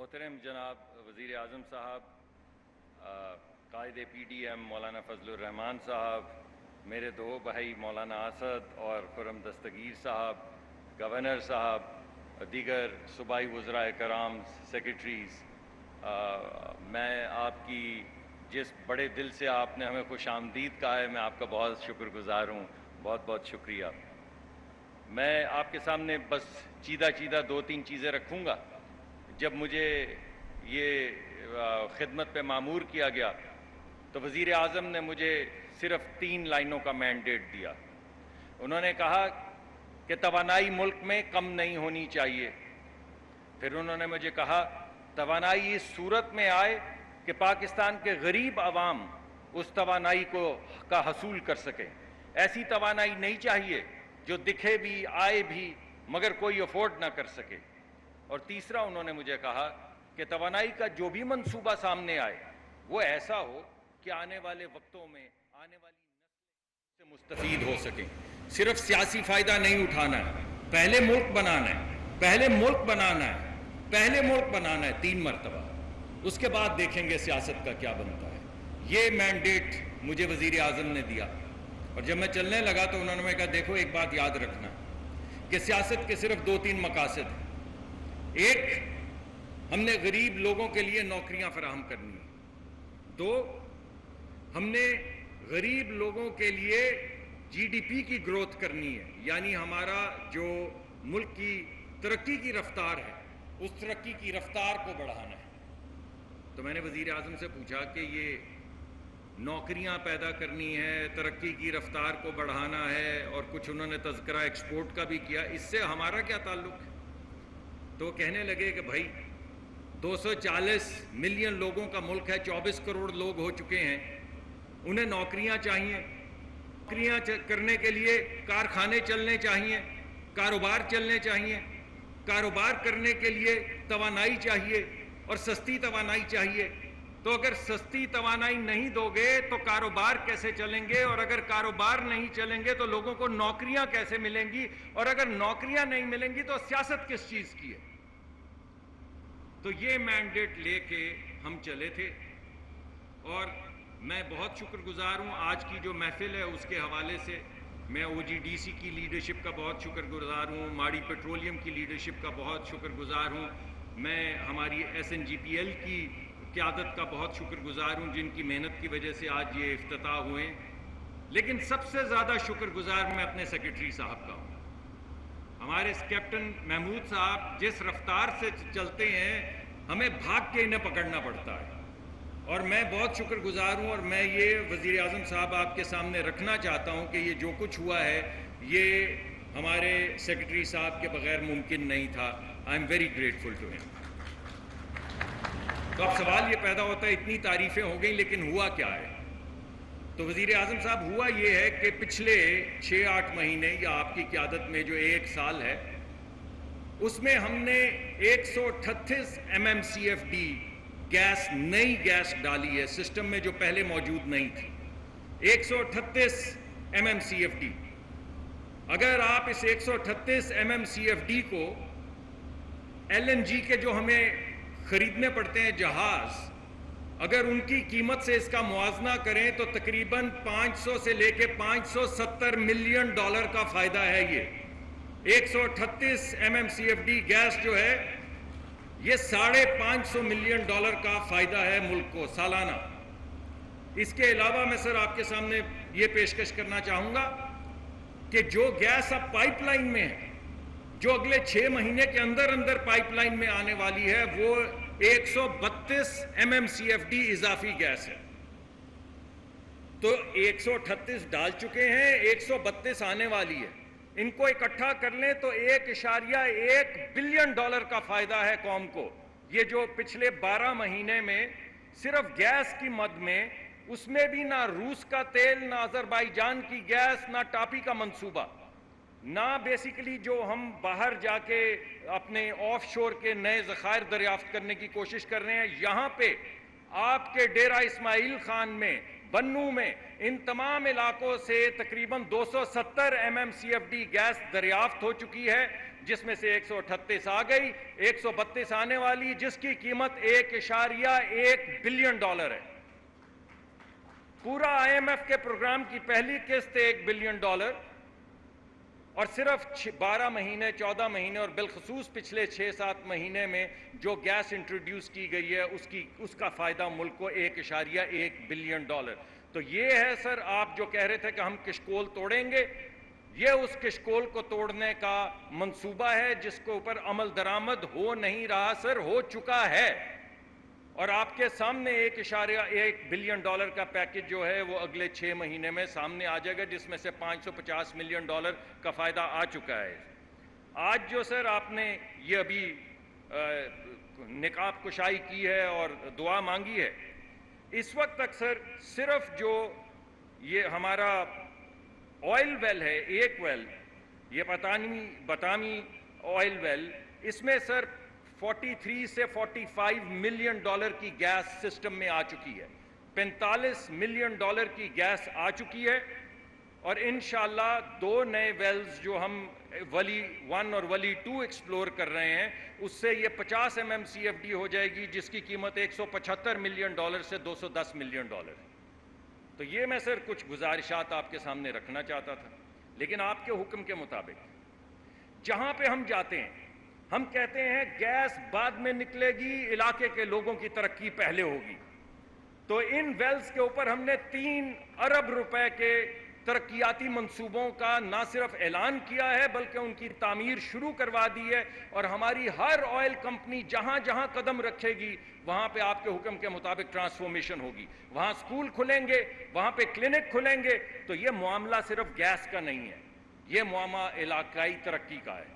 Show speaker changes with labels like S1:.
S1: محترم جناب وزیر اعظم صاحب، قائد پی ڈی ایم مولانا فضل الرحمان صاحب، میرے دو بھائی مولانا اسد اور خرم دستگیر صاحب، گورنر صاحب، دیگر صوبائی وزراء کرام، سیکرٹریز، میں آپ کی جس بڑے دل سے آپ نے ہمیں خوش آمدید کہا ہے، میں آپ کا بہت شکر گزار ہوں، بہت بہت شکریہ۔ میں آپ کے سامنے بس چیدہ دو تین چیزیں رکھوں گا۔ جب مجھے یہ خدمت پہ مامور کیا گیا تو وزیر اعظم نے مجھے صرف 3 لائنوں کا مینڈیٹ دیا۔ انہوں نے کہا کہ توانائی ملک میں کم نہیں ہونی چاہیے۔ پھر انہوں نے مجھے کہا توانائی اس صورت میں آئے کہ پاکستان کے غریب عوام اس توانائی کا حصول کر سکیں۔ ایسی توانائی نہیں چاہیے جو دکھے بھی، آئے بھی، مگر کوئی افورڈ نہ کر سکے۔ اور تیسرا انہوں نے مجھے کہا کہ توانائی کا جو بھی منصوبہ سامنے آئے وہ ایسا ہو کہ آنے والے وقتوں میں آنے والی نسلیں سے مستفید ہو سکیں۔ صرف سیاسی فائدہ نہیں اٹھانا ہے، پہلے ملک بنانا ہے، پہلے ملک بنانا ہے، پہلے ملک بنانا ہے 3 مرتبہ، اس کے بعد دیکھیں گے سیاست کا کیا بنتا ہے۔ یہ مینڈیٹ مجھے وزیر اعظم نے دیا، اور جب میں چلنے لگا تو انہوں نے کہا دیکھو ایک بات یاد رکھنا کہ سیاست کے صرف 2-3 مقاصد ہیں۔ ایک، ہم نے غریب لوگوں کے لیے نوکریاں فراہم کرنی ہیں۔ 2، ہم نے غریب لوگوں کے لیے جی ڈی پی کی گروتھ کرنی ہے، یعنی ہمارا جو ملک کی ترقی کی رفتار ہے اس ترقی کی رفتار کو بڑھانا ہے۔ تو میں نے وزیر اعظم سے پوچھا کہ یہ نوکریاں پیدا کرنی ہے، ترقی کی رفتار کو بڑھانا ہے، اور کچھ انہوں نے تذکرہ ایکسپورٹ کا بھی کیا، اس سے ہمارا کیا تعلق ہے؟ تو کہنے لگے کہ بھائی 240 ملین لوگوں کا ملک ہے، 24 کروڑ لوگ ہو چکے ہیں، انہیں نوکریاں چاہیے۔ نوکریاں کرنے کے لیے کارخانے چلنے چاہیے، کاروبار چلنے چاہیے، کاروبار کرنے کے لیے توانائی چاہیے اور سستی توانائی چاہیے۔ تو اگر سستی توانائی نہیں دو گے تو کاروبار کیسے چلیں گے، اور اگر کاروبار نہیں چلیں گے تو لوگوں کو نوکریاں کیسے ملیں گی، اور اگر نوکریاں نہیں ملیں گی تو سیاست کس چیز کی ہے؟ تو یہ مینڈیٹ لے کے ہم چلے تھے، اور میں بہت شکر گزار ہوں آج کی جو محفل ہے اس کے حوالے سے۔ میں او جی ڈی سی کی لیڈرشپ کا بہت شکر گزار ہوں، ماڑی پیٹرولیم کی لیڈرشپ کا بہت شکر گزار ہوں، میں ہماری S N G P L کی قیادت کا بہت شکر گزار ہوں جن کی محنت کی وجہ سے آج یہ افتتاح ہوئے۔ لیکن سب سے زیادہ شکر گزار میں اپنے سیکرٹری صاحب کا ہوں۔ ہمارے کیپٹن محمود صاحب جس رفتار سے چلتے ہیں ہمیں بھاگ کے انہیں پکڑنا پڑتا ہے، اور میں بہت شکر گزار ہوں، اور میں یہ وزیر اعظم صاحب آپ کے سامنے رکھنا چاہتا ہوں کہ یہ جو کچھ ہوا ہے یہ ہمارے سیکرٹری صاحب کے بغیر ممکن نہیں تھا۔ I am very grateful to ہم۔ تو اب سوال یہ پیدا ہوتا ہے اتنی تعریفیں ہو گئیں لیکن ہوا کیا ہے؟ تو وزیر اعظم صاحب ہوا یہ ہے کہ پچھلے 6-8 مہینے یا آپ کی قیادت میں جو 1 سال ہے اس میں ہم نے 138 MMCFD گیس، نئی گیس ڈالی ہے سسٹم میں جو پہلے موجود نہیں تھی۔ 138 MMCFD۔ اگر آپ اس 138 MMCFD کو LNG کے جو ہمیں خریدنے پڑتے ہیں جہاز، اگر ان کی قیمت سے اس کا موازنہ کریں تو تقریباً 500 سے لے کے $570 ملین کا فائدہ ہے۔ یہ 138 MMCFD گیس جو ہے یہ $550 ملین کا فائدہ ہے ملک کو سالانہ۔ اس کے علاوہ میں سر آپ کے سامنے یہ پیشکش کرنا چاہوں گا کہ جو گیس اب پائپ لائن میں ہے، جو اگلے 6 مہینے کے اندر پائپ لائن میں آنے والی ہے، وہ 132 MMCFD اضافی گیس ہے۔ تو 138 ڈال چکے ہیں، 132 آنے والی ہے۔ ان کو اکٹھا کر لیں تو $1.1 بلین کا فائدہ ہے قوم کو۔ یہ جو پچھلے 12 مہینے میں صرف گیس کی مد میں، اس میں بھی نہ روس کا تیل، نہ آذربائیجان کی گیس، نہ ٹاپی کا منصوبہ، نہ بیسیکلی جو ہم باہر جا کے اپنے آف شور کے نئے ذخائر دریافت کرنے کی کوشش کر رہے ہیں، یہاں پہ آپ کے ڈیرہ اسماعیل خان میں بنو میں ان تمام علاقوں سے تقریباً 270 MMCFD گیس دریافت ہو چکی ہے، جس میں سے 138 آ گئی، 132 آنے والی، جس کی قیمت $1.1 بلین ہے۔ پورا IMF کے پروگرام کی پہلی قسط $1 بلین، اور صرف 12 مہینے 14 مہینے اور بالخصوص پچھلے 6-7 مہینے میں جو گیس انٹروڈیوس کی گئی ہے اس کا فائدہ ملک کو $1.1 بلین۔ تو یہ ہے سر، آپ جو کہہ رہے تھے کہ ہم کشکول توڑیں گے، یہ اس کشکول کو توڑنے کا منصوبہ ہے جس کے اوپر عمل درآمد ہو نہیں رہا سر، ہو چکا ہے، اور آپ کے سامنے $1.1 بلین کا پیکج جو ہے وہ اگلے 6 مہینے میں سامنے آ جائے گا، جس میں سے $550 ملین کا فائدہ آ چکا ہے۔ آج جو سر آپ نے یہ ابھی نقاب کشائی کی ہے اور دعا مانگی ہے، اس وقت تک سر صرف جو یہ ہمارا آئل ویل ہے، ایک ویل، یہ بطامی آئل ویل، اس میں سر 43 سے 45 ملین ڈالر کی گیس سسٹم میں آ چکی ہے، 45 ملین ڈالر کی گیس آ چکی ہے، اور انشاءاللہ 2 نئے ویلز جو ہم ولی 1 اور ولی 2 ایکسپلور کر رہے ہیں، اس سے یہ 50 MMCFD ہو جائے گی، جس کی قیمت $175 ملین سے $210 ملین۔ تو یہ میں سر کچھ گزارشات آپ کے سامنے رکھنا چاہتا تھا، لیکن آپ کے حکم کے مطابق جہاں پہ ہم جاتے ہیں ہم کہتے ہیں گیس بعد میں نکلے گی، علاقے کے لوگوں کی ترقی پہلے ہوگی۔ تو ان ویلز کے اوپر ہم نے 3 ارب روپے کے ترقیاتی منصوبوں کا نہ صرف اعلان کیا ہے بلکہ ان کی تعمیر شروع کروا دی ہے، اور ہماری ہر آئل کمپنی جہاں جہاں قدم رکھے گی وہاں پہ آپ کے حکم کے مطابق ٹرانسفارمیشن ہوگی، وہاں سکول کھلیں گے، وہاں پہ کلینک کھلیں گے۔ تو یہ معاملہ صرف گیس کا نہیں ہے، یہ معاملہ علاقائی ترقی کا ہے۔